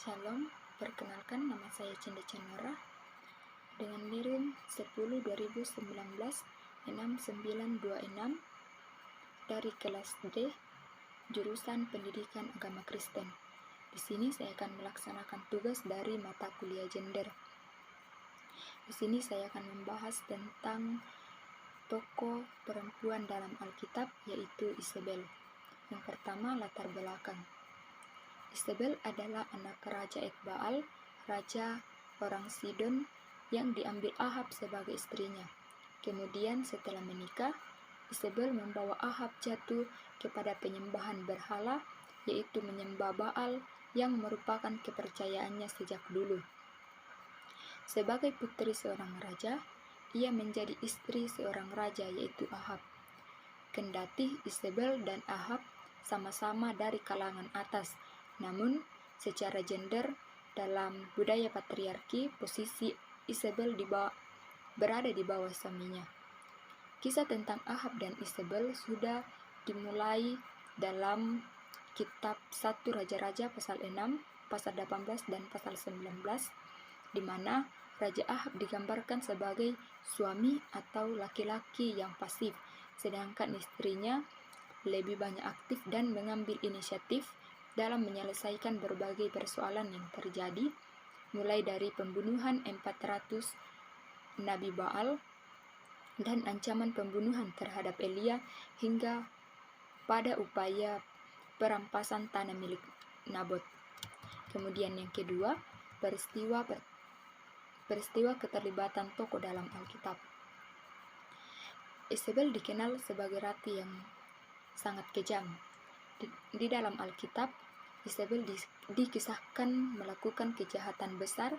Shalom, perkenalkan nama saya Cinda Canora dengan NIRIM 10-2019-6926 dari kelas D, jurusan Pendidikan Agama Kristen. Di sini saya akan melaksanakan tugas dari mata kuliah gender. Di sini saya akan membahas tentang tokoh perempuan dalam Alkitab, yaitu Isabel. Yang pertama, latar belakang. Isabel adalah anak Raja Ekbaal, raja orang Sidon yang diambil Ahab sebagai istrinya. Kemudian setelah menikah, Isabel membawa Ahab jatuh kepada penyembahan berhala, yaitu menyembah Baal yang merupakan kepercayaannya sejak dulu. Sebagai putri seorang raja, ia menjadi istri seorang raja, yaitu Ahab. Kendati Isabel dan Ahab sama-sama dari kalangan atas, namun secara gender dalam budaya patriarki, posisi Isabel berada di bawah suaminya. Kisah tentang Ahab dan Isabel sudah dimulai dalam kitab 1 Raja-Raja pasal 6, pasal 18 dan pasal 19, di mana Raja Ahab digambarkan sebagai suami atau laki-laki yang pasif, sedangkan istrinya lebih banyak aktif dan mengambil inisiatif dalam menyelesaikan berbagai persoalan yang terjadi, mulai dari pembunuhan 400 Nabi Baal dan ancaman pembunuhan terhadap Elia hingga pada upaya perampasan tanah milik Nabot. Kemudian yang kedua, peristiwa keterlibatan tokoh dalam Alkitab. Isabel dikenal sebagai ratu yang sangat kejam. Di dalam Alkitab, Isabel dikisahkan melakukan kejahatan besar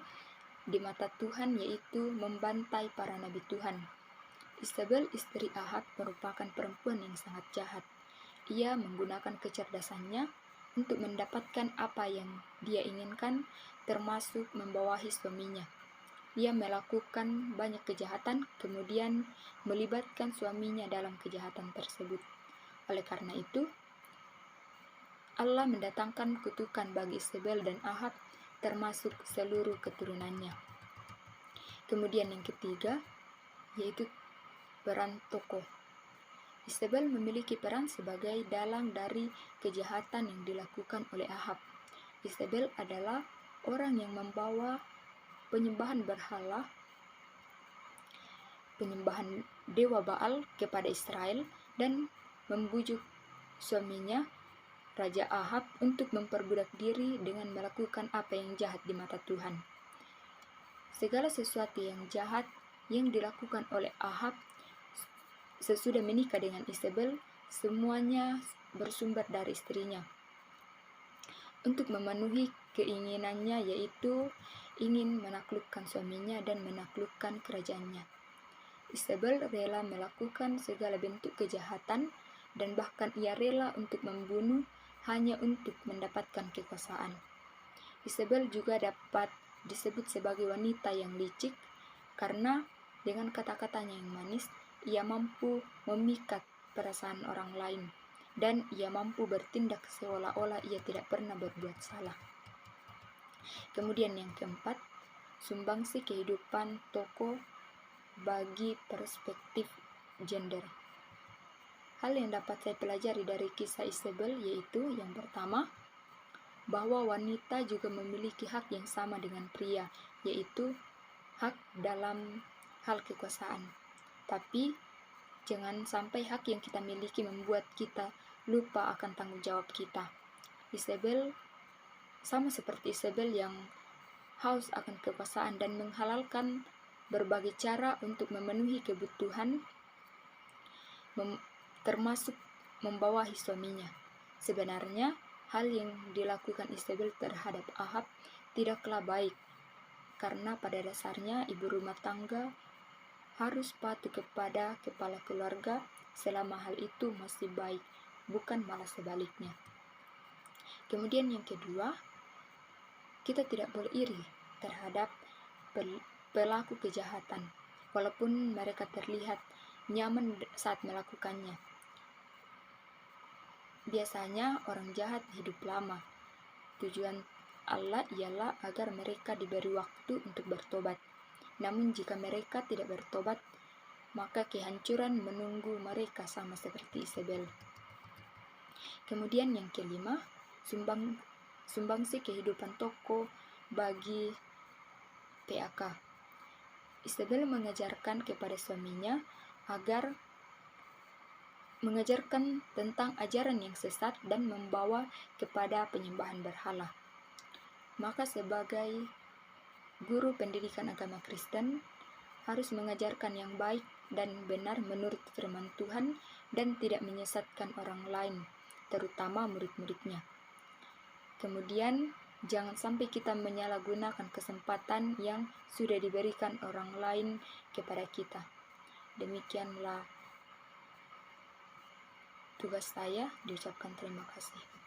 di mata Tuhan, yaitu membantai para nabi Tuhan. Isabel, istri Ahab, merupakan perempuan yang sangat jahat. Ia menggunakan kecerdasannya untuk mendapatkan apa yang dia inginkan, termasuk membawahi suaminya. Ia melakukan banyak kejahatan, kemudian melibatkan suaminya dalam kejahatan tersebut. Oleh karena itu, Allah mendatangkan kutukan bagi Isabel dan Ahab, termasuk seluruh keturunannya. Kemudian yang ketiga, yaitu peran tokoh. Isabel memiliki peran sebagai dalang dari kejahatan yang dilakukan oleh Ahab. Isabel adalah orang yang membawa penyembahan berhala, penyembahan dewa Baal kepada Israel, dan membujuk suaminya Raja Ahab untuk memperbudak diri dengan melakukan apa yang jahat di mata Tuhan. Segala sesuatu yang jahat yang dilakukan oleh Ahab sesudah menikah dengan Isabel, semuanya bersumber dari istrinya. Untuk memenuhi keinginannya, yaitu ingin menaklukkan suaminya dan menaklukkan kerajaannya. Isabel rela melakukan segala bentuk kejahatan, dan bahkan ia rela untuk membunuh hanya untuk mendapatkan kekuasaan. Isabel juga dapat disebut sebagai wanita yang licik karena dengan kata-katanya yang manis, ia mampu memikat perasaan orang lain dan ia mampu bertindak seolah-olah ia tidak pernah berbuat salah. Kemudian yang keempat, sumbangsi kehidupan tokoh bagi perspektif gender. Hal yang dapat saya pelajari dari kisah Isabel yaitu yang pertama, bahwa wanita juga memiliki hak yang sama dengan pria, yaitu hak dalam hal kekuasaan. Tapi jangan sampai hak yang kita miliki membuat kita lupa akan tanggung jawab kita. Isabel sama seperti Isabel yang haus akan kekuasaan dan menghalalkan berbagai cara untuk memenuhi kebutuhan, termasuk membawahi suaminya. Sebenarnya, hal yang dilakukan Isabel terhadap Ahab tidaklah baik, karena pada dasarnya ibu rumah tangga harus patuh kepada kepala keluarga selama hal itu masih baik, bukan malah sebaliknya. Kemudian yang kedua, kita tidak boleh iri terhadap pelaku kejahatan, walaupun mereka terlihat nyaman saat melakukannya. Biasanya orang jahat hidup lama. Tujuan Allah ialah agar mereka diberi waktu untuk bertobat. Namun jika mereka tidak bertobat, maka kehancuran menunggu mereka sama seperti Isabel. Kemudian yang kelima, sumbangsi kehidupan toko bagi PAK. Isabel mengajarkan kepada suaminya agar mengajarkan tentang ajaran yang sesat dan membawa kepada penyembahan berhala. Maka sebagai guru pendidikan agama Kristen harus mengajarkan yang baik dan benar menurut firman Tuhan dan tidak menyesatkan orang lain, terutama murid-muridnya. Kemudian, jangan sampai kita menyalahgunakan kesempatan yang sudah diberikan orang lain kepada kita. Demikianlah tugas saya, diucapkan terima kasih.